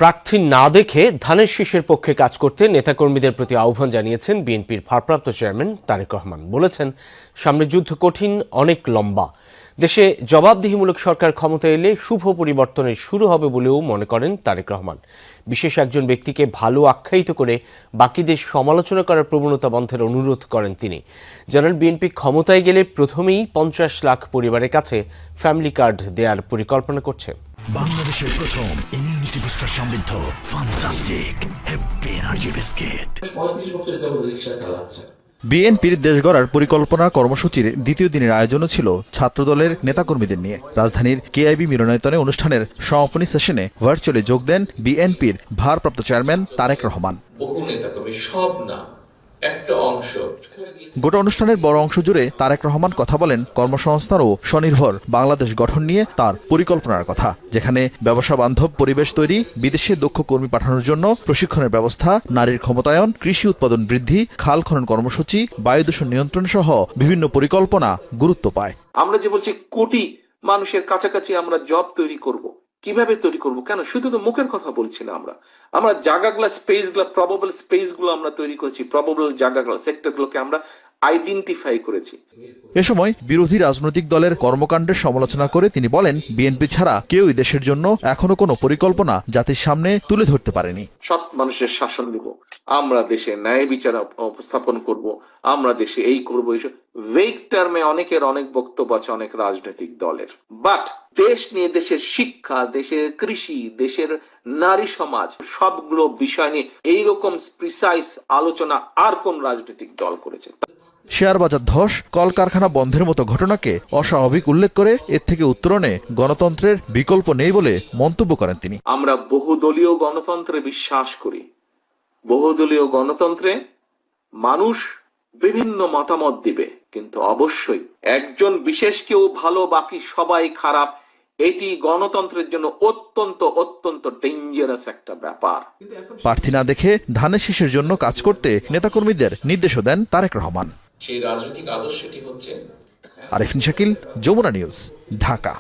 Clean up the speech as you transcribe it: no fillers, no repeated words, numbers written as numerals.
প্রার্থী না দেখে ধানের শীষের পক্ষে কাজ করতে নেতাকর্মীদের প্রতি আহ্বান জানিয়েছেন বিএনপির ভারপ্রাপ্ত চেয়ারম্যান তারেক রহমান। বলেছেন, সামনে যুদ্ধ কঠিন, অনেক লম্বা। দেশে জবাবদিহিমূলক সরকার ক্ষমতায় এলে শুভ পরিবর্তনের শুরু হবে বলেও মনে করেন তারেক রহমান। বিশেষ একজন ব্যক্তিকে ভালো আখ্যায়িত করে বাকিদের সমালোচনা করার প্রবণতা বন্ধের অনুরোধ করেন তিনি। জানান, বিএনপি ক্ষমতায় গেলে প্রথমেই 50 লাখ পরিবারের কাছে ফ্যামিলি কার্ড দেওয়ার পরিকল্পনা করছে। বাংলাদেশের প্রথম ইমিউনিটি বুস্টার সমৃদ্ধ ফ্যান্টাস্টিক হ্যাপি এনার্জি বিস্কিট 35 বছর যাবত রিকশা চালাচ্ছে। বিএনপির দেশ গড়ার পরিকল্পনা কর্মসূচির দ্বিতীয় দিনের আয়োজনও ছিল ছাত্রদলের নেতাকর্মীদের নিয়ে। রাজধানীর কেআইবি মিলনায়তনে অনুষ্ঠানের সমাপনী সেশনে ভার্চুয়ালি যোগ দেন বিএনপির ভারপ্রাপ্ত চেয়ারম্যান তারেক রহমান। বহু নেতাকর্মী, সব না, একটা অংশ। গোটা অনুষ্ঠানের বড় অংশ জুড়ে তারেক রহমান কথা বলেন কর্মসংস্থান ও স্বনির্ভর বাংলাদেশ গঠন নিয়ে তার পরিকল্পনার কথা, যেখানে ব্যবসা বান্ধব পরিবেশ তৈরি, বিদেশে দক্ষ কর্মী পাঠানোর জন্য প্রশিক্ষণের ব্যবস্থা, নারীর ক্ষমতায়ন, কৃষি উৎপাদন বৃদ্ধি, খাল খনন কর্মসূচি, বায়ু দূষণ নিয়ন্ত্রণ সহ বিভিন্ন পরিকল্পনা গুরুত্ব পায়। আমরা যে বলছি কোটি মানুষের কাছাকাছি আমরা জব তৈরি করব, কিভাবে তৈরি করব? কেন শুধু তো মুখের কথা বলছি না, আমরা জায়গাগুলো, স্পেসগুলো, প্রবাবল স্পেসগুলো আমরা তৈরি করেছি, প্রবাবল জায়গাগুলো, সেক্টরগুলোকে আমরা আইডেন্টিফাই করেছি। এ সময় বিরোধী রাজনৈতিক দলের কর্মকাণ্ডের সমালোচনা করে তিনি বলেন, বিএনপি ছাড়া কেউই দেশের জন্য এখনো কোনো পরিকল্পনা জাতির সামনে তুলে ধরতে পারেনি। সৎ মানুষের শাসন দিব, আমরা দেশে ন্যায় বিচার উপস্থাপন করব, আমরা দেশে এই করব, এইসব ভেগ টার্মে অনেকের অনেক বক্তব্য আছে অনেক রাজনৈতিক দলের। বাট দেশ নিয়ে, দেশের শিক্ষা, দেশের কৃষি, দেশের নারী সমাজ, সবগুলো বিষয় নিয়ে এইরকম প্রিসাইজ আলোচনা আর কোন রাজনৈতিক দল করেছে? শেয়ার বাজার ধস, কলকারখানা বন্ধের মতো ঘটনাকে অস্বাভাবিক উল্লেখ করে এর থেকে উত্তরণে গণতন্ত্রের বিকল্প নেই বলে মন্তব্য করেন তিনি। আমরা বহুদলীয় গণতন্ত্রে বিশ্বাস করি। বহুদলীয় গণতন্ত্রে মানুষ বিভিন্ন মতামত দিবে, কিন্তু অবশ্যই একজন বিশেষ কেউ ভালো, বাকি সবাই খারাপ, এটি গণতন্ত্রের জন্য অত্যন্ত অত্যন্ত ডেঞ্জারাস একটা ব্যাপার। প্রার্থী না দেখে ধানের শীষের জন্য কাজ করতে নেতাকর্মীদের নির্দেশও দেন তারেক রহমান। সেই রাজনৈতিক আদর্শটি হচ্ছে আরিফিন শাকিল, যমুনা নিউজ, ঢাকা।